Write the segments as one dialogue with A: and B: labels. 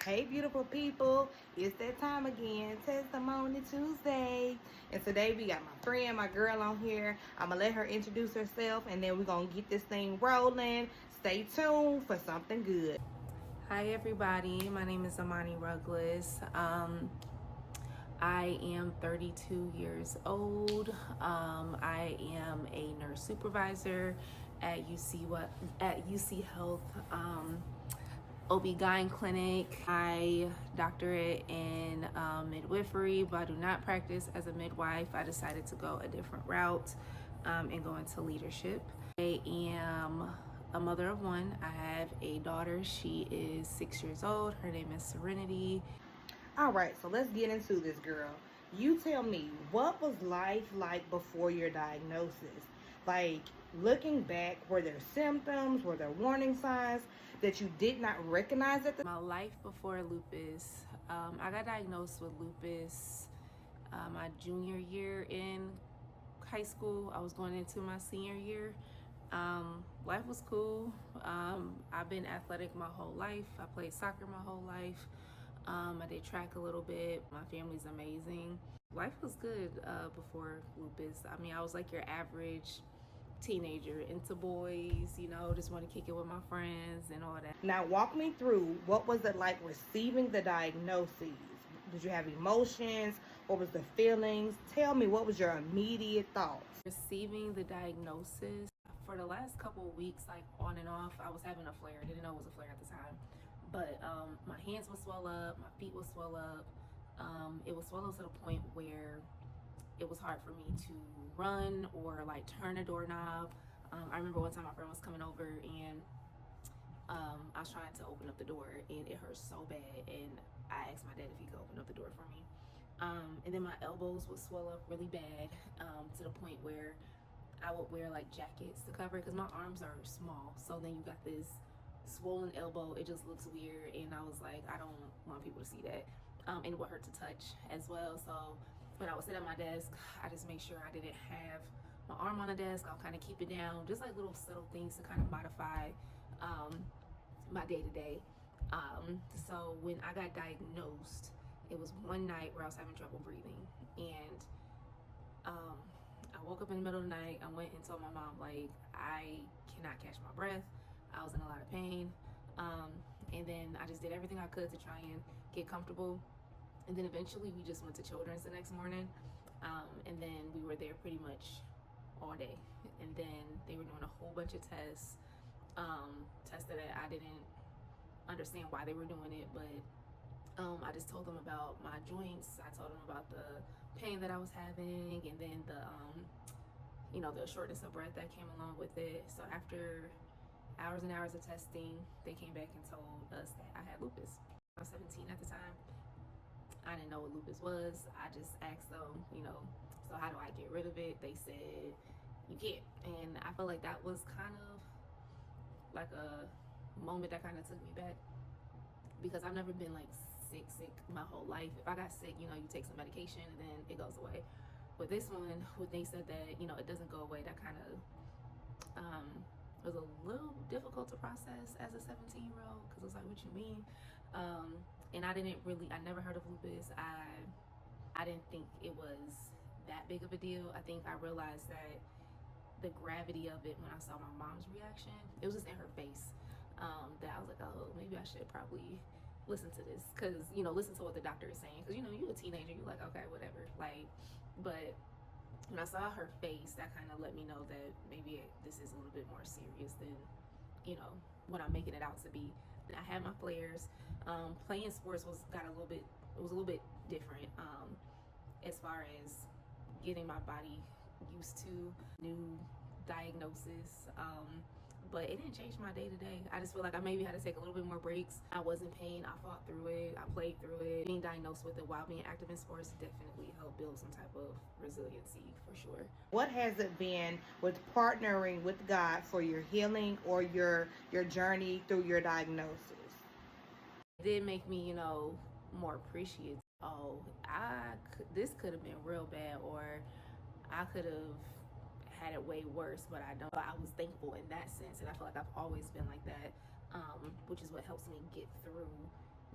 A: Hey, beautiful people, it's that time again, Testimony Tuesday. And today we got my friend, my girl on here. I'm gonna let her introduce herself and then we're gonna get this thing rolling. Stay tuned for something good.
B: Hi everybody, my name is Imani Rugless. I am 32 years old. I am a nurse supervisor at UC Health OB-GYN clinic. I doctorate in midwifery, but I do not practice as a midwife. I decided to go a different route and go into leadership. I am a mother of one. I have a daughter. She is 6 years old. Her name is Serenity.
A: All right, so let's get into this, girl. You tell me, what was life like before your diagnosis? Like, looking back, were there symptoms, were there warning signs that you did not recognize at the
B: My life before lupus. I got diagnosed with lupus my junior year in high school. I was going into my senior year. Life was cool. I've been athletic my whole life. I played soccer my whole life. I did track a little bit. My family's amazing. Life was good before lupus. I mean, I was like your average teenager, into boys, just want to kick it with my friends and all that.
A: Now, walk me through what was it like receiving the diagnosis? Did you have emotions? What was the feelings? Tell me, what was your immediate thoughts?
B: Receiving the diagnosis, for the last couple of weeks, like on and off, I was having a flare. I didn't know it was a flare at the time. But my hands would swell up, my feet would swell up. It would swell up to the point where it was hard for me to run or like turn a doorknob. I remember one time my friend was coming over and I was trying to open up the door and it hurt so bad, and I asked my dad if he could open up the door for me. And then my elbows would swell up really bad to the point where I would wear like jackets to cover it because my arms are small. So then you got this swollen elbow. It just looks weird, and I was like, I don't want people to see that. And it would hurt to touch as well. So when I would sit at my desk, I just make sure I didn't have my arm on the desk. I'll kind of keep it down, just like little subtle things to kind of modify my day to day. So when I got diagnosed, it was one night where I was having trouble breathing, and I woke up in the middle of the night. I went and told my mom, like, I cannot catch my breath. I was in a lot of pain. And then I just did everything I could to try and get comfortable. And then eventually we just went to Children's the next morning. And then we were there pretty much all day. And then they were doing a whole bunch of tests. Tests that I didn't understand why they were doing it, but I just told them about my joints. I told them about the pain that I was having, and then the shortness of breath that came along with it. So after hours and hours of testing, they came back and told us that I had lupus. I was 17 at the time. I didn't know what lupus was. I just asked them, so how do I get rid of it? They said, you can't. And I felt like that was kind of like a moment that kind of took me back, because I've never been like sick my whole life. If I got sick, you take some medication and then it goes away. With this one, when they said that, it doesn't go away, that kind of was a little difficult to process as a 17-year-old, because it was like, what you mean? And I never heard of lupus. I didn't think it was that big of a deal. I think I realized that the gravity of it when I saw my mom's reaction. It was just in her face, that I was like, oh, maybe I should probably listen to this, because listen to what the doctor is saying, because you a teenager, you're like, okay, whatever, like. But when I saw her face, that kind of let me know that maybe this is a little bit more serious than what I'm making it out to be. And I had my flares. Playing sports was a little bit different, as far as getting my body used to new diagnosis. But it didn't change my day to day. I just feel like I maybe had to take a little bit more breaks. I was in pain. I fought through it. I played through it. Being diagnosed with it while being active in sports definitely helped build some type of resiliency, for sure.
A: What has it been with partnering with God for your healing or your journey through your diagnosis?
B: It did make me, more appreciative. Oh, this could have been real bad, or I could have had it way worse, but I don't. I was thankful in that sense, and I feel like I've always been like that, which is what helps me get through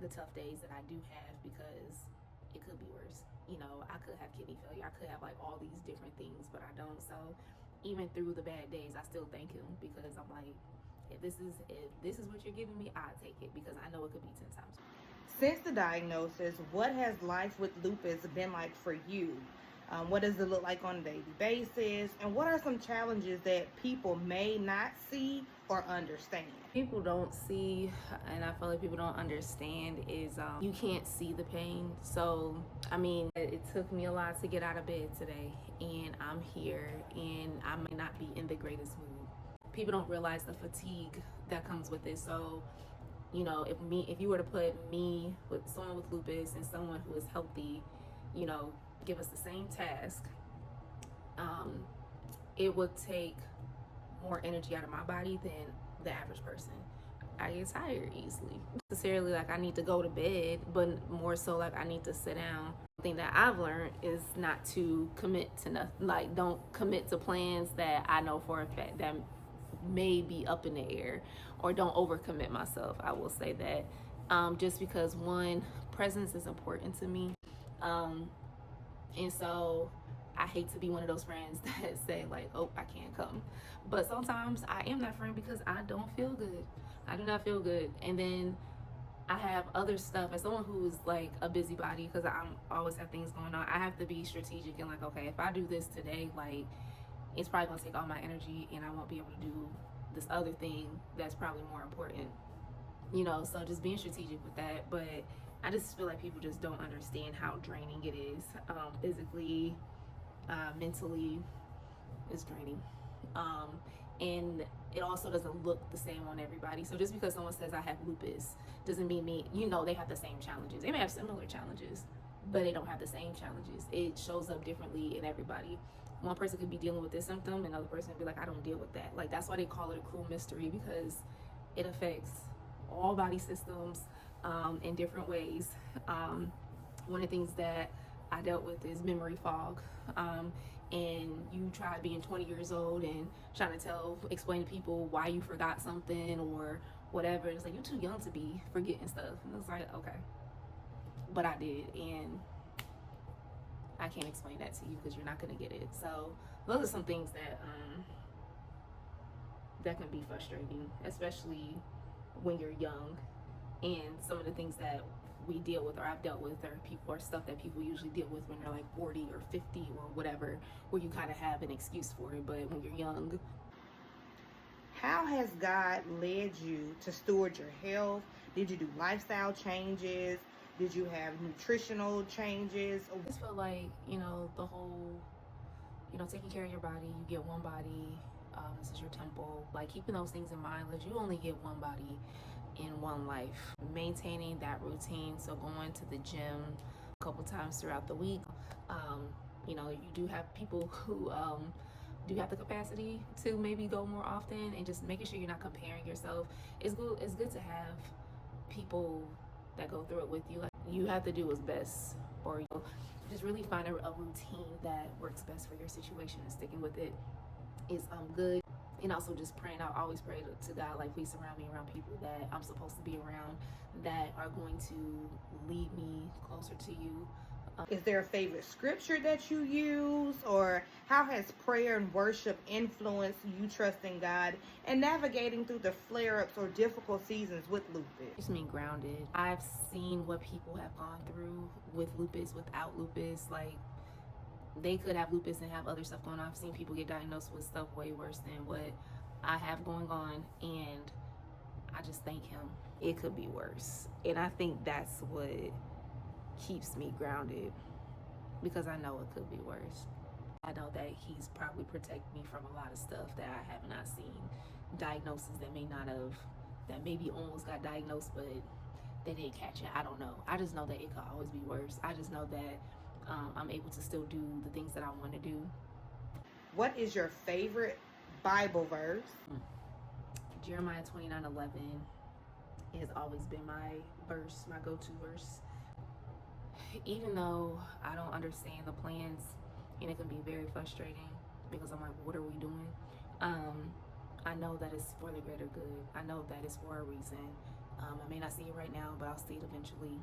B: the tough days that I do have, because it could be worse. You know, I could have kidney failure, I could have like all these different things, but I don't. So even through the bad days, I still thank him, because I'm like, if this is what you're giving me, I take it, because I know it could be 10 times.
A: Since the diagnosis, what has life with lupus been like for you? What does it look like on a daily basis? And what are some challenges that people may not see or understand?
B: People don't see, and I feel like people don't understand, is you can't see the pain. So, I mean, it took me a lot to get out of bed today, and I'm here, and I may not be in the greatest mood. People don't realize the fatigue that comes with it. So, you know, if you were to put me with someone with lupus and someone who is healthy, you know, give us the same task, it would take more energy out of my body than the average person. I get tired easily. Necessarily like I need to go to bed, but more so like I need to sit down. The thing that I've learned is not to commit to nothing. Like, don't commit to plans that I know for a fact that may be up in the air, or don't overcommit myself. I will say that, just because, one, presence is important to me, and so I hate to be one of those friends that say like, oh, I can't come. But sometimes I am that friend because I don't feel good. I do not feel good. And then I have other stuff. As someone who is like a busybody, because I always have things going on, I have to be strategic and like, okay, if I do this today, like, it's probably gonna take all my energy, and I won't be able to do this other thing that's probably more important. You know, so just being strategic with that. But I just feel like people just don't understand how draining it is, physically, mentally. It's draining, and it also doesn't look the same on everybody. So just because someone says I have lupus doesn't mean they have the same challenges. They may have similar challenges, but they don't have the same challenges. It shows up differently in everybody. One person could be dealing with this symptom, and another person would be like, I don't deal with that. Like, that's why they call it a cruel mystery, because it affects all body systems, in different ways. One of the things that I dealt with is memory fog. And you try being 20 years old and trying to explain to people why you forgot something or whatever. It's like, you're too young to be forgetting stuff. And it's like, okay, but I did, and I can't explain that to you because you're not gonna get it. So those are some things that can be frustrating, especially when you're young. And some of the things that we deal with, or I've dealt with, or stuff that people usually deal with when they're like 40 or 50 or whatever, where you kind of have an excuse for it. But when you're young.
A: How has God led you to steward your health? Did you do lifestyle changes? Did you have nutritional changes?
B: I just feel like, the whole, taking care of your body. You get one body. This is your temple. Like, keeping those things in mind, that you only get one body in one life. Maintaining that routine, so going to the gym a couple times throughout the week. You do have people who do have the capacity to maybe go more often, and just making sure you're not comparing yourself. It's good to have people that go through it with you. Like, you have to do what's best for you. Just really find a routine that works best for your situation, and sticking with it is good. And also just praying. I always pray to God, like, please surround me around people that I'm supposed to be around, that are going to lead me closer to you.
A: Is there a favorite scripture that you use, or how has prayer and worship influenced you trusting God and navigating through the flare-ups or difficult seasons with lupus?
B: Keeps me grounded. I've seen what people have gone through with lupus, without lupus. Like, they could have lupus and have other stuff going on. I've seen people get diagnosed with stuff way worse than what I have going on, and I just thank him. It could be worse, and I think that's what keeps me grounded, because I know it could be worse. I know that he's probably protected me from a lot of stuff that I have not seen. Diagnoses that maybe almost got diagnosed, but they didn't catch it. I don't know. I just know that it could always be worse. I just know that I'm able to still do the things that I want to do.
A: What is your favorite Bible verse?
B: Jeremiah 29:11 has always been my verse, my go-to verse. Even though I don't understand the plans, and it can be very frustrating, because I'm like, what are we doing? I know that it's for the greater good. I know that it's for a reason. I may not see it right now, but I'll see it eventually.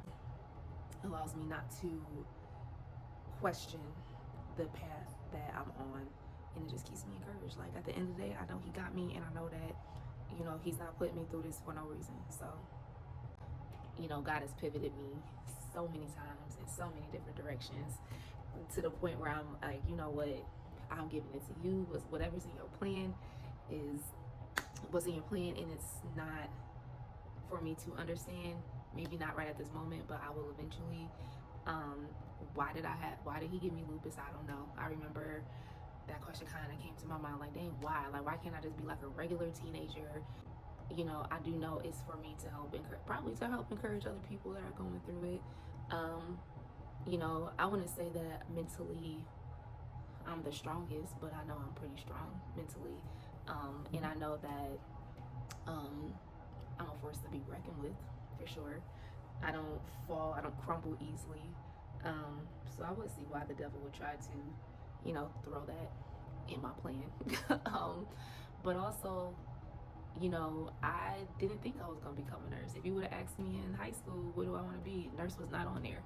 B: Allows me not to question the path that I'm on, and it just keeps me encouraged. Like, at the end of the day, I know he got me, and I know that, you know, he's not putting me through this for no reason. So, you know, God has pivoted me so many times in so many different directions, to the point where I'm like, you know what, I'm giving it to you. Whatever's in your plan is what's in your plan, and it's not for me to understand. Maybe not right at this moment, but I will eventually. Why did he give me lupus? I don't know. I remember that question kind of came to my mind, like, dang, why? Like, why can't I just be like a regular teenager? You know, I do know it's for me to help encourage other people that are going through it. You know, I wouldn't say that mentally I'm the strongest, but I know I'm pretty strong mentally. And I know that I'm a force to be reckoned with, for sure. I don't fall, I don't crumble easily. So I would see why the devil would try to, you know, throw that in my plan. But also, you know, I didn't think I was going to become a nurse. If you would have asked me in high school, what do I want to be? Nurse was not on there.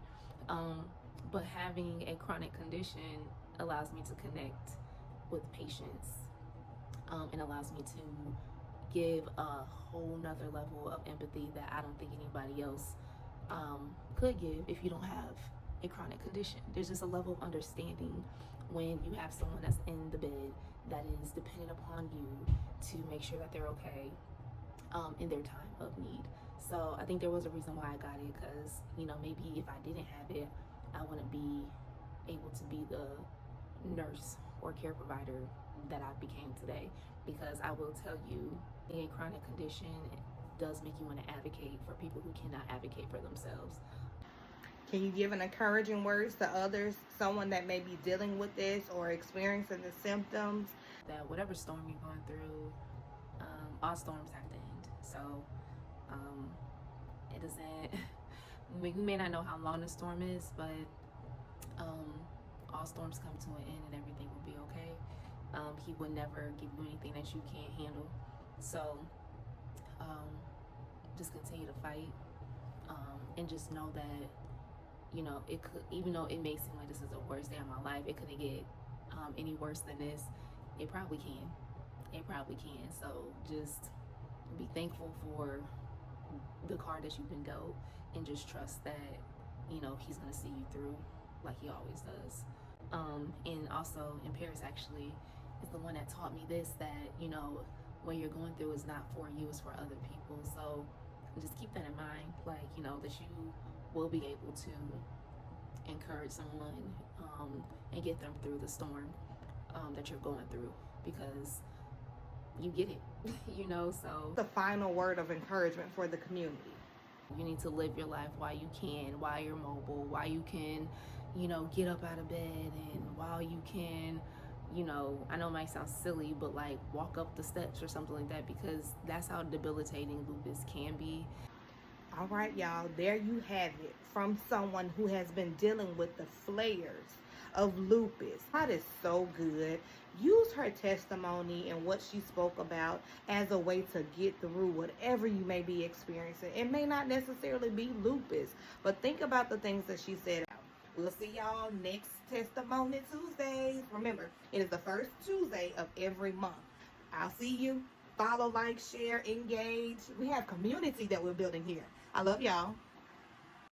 B: But having a chronic condition allows me to connect with patients, and allows me to give a whole nother level of empathy that I don't think anybody else could give if you don't have a chronic condition. There's just a level of understanding when you have someone that's in the bed that is dependent upon you to make sure that they're okay in their time of need. So I think there was a reason why I got it, because, you know, maybe if I didn't have it, I wouldn't be able to be the nurse or care provider that I became today. Because I will tell you, a chronic condition does make you want to advocate for people who cannot advocate for themselves.
A: Can you give an encouraging words to others, someone that may be dealing with this or experiencing the symptoms?
B: That whatever storm you're going through, all storms have to end. So it doesn't, we may not know how long the storm is, but all storms come to an end and everything will be okay. He would never give you anything that you can't handle. So just continue to fight, and just know that, you know, it could, even though it may seem like this is the worst day of my life, it couldn't get any worse than this. It probably can. It probably can. So just be thankful for the card that you've been dealt, and just trust that, you know, he's gonna see you through like he always does. And also, in Paris actually is the one that taught me this, that, you know, what you're going through is not for you, it's for other people. So just keep that in mind, like, you know, that you will be able to encourage someone and get them through the storm that you're going through, because you get it. You know, so
A: The final word of encouragement for the community.
B: you need to live your life while you can, while you're mobile, while you can, you know, get up out of bed, and while you can, you know, I know it might sound silly, but like walk up the steps or something like that, because that's how debilitating lupus can be.
A: All right, y'all, there you have it, from someone who has been dealing with the flares of lupus. That is so good. Use her testimony and what she spoke about as a way to get through whatever you may be experiencing. It may not necessarily be lupus, but think about the things that she said. We'll see y'all next Testimony Tuesdays. Remember, it is the first Tuesday of every month. I'll see you. Follow, like, share, engage. We have community that we're building here. I love y'all.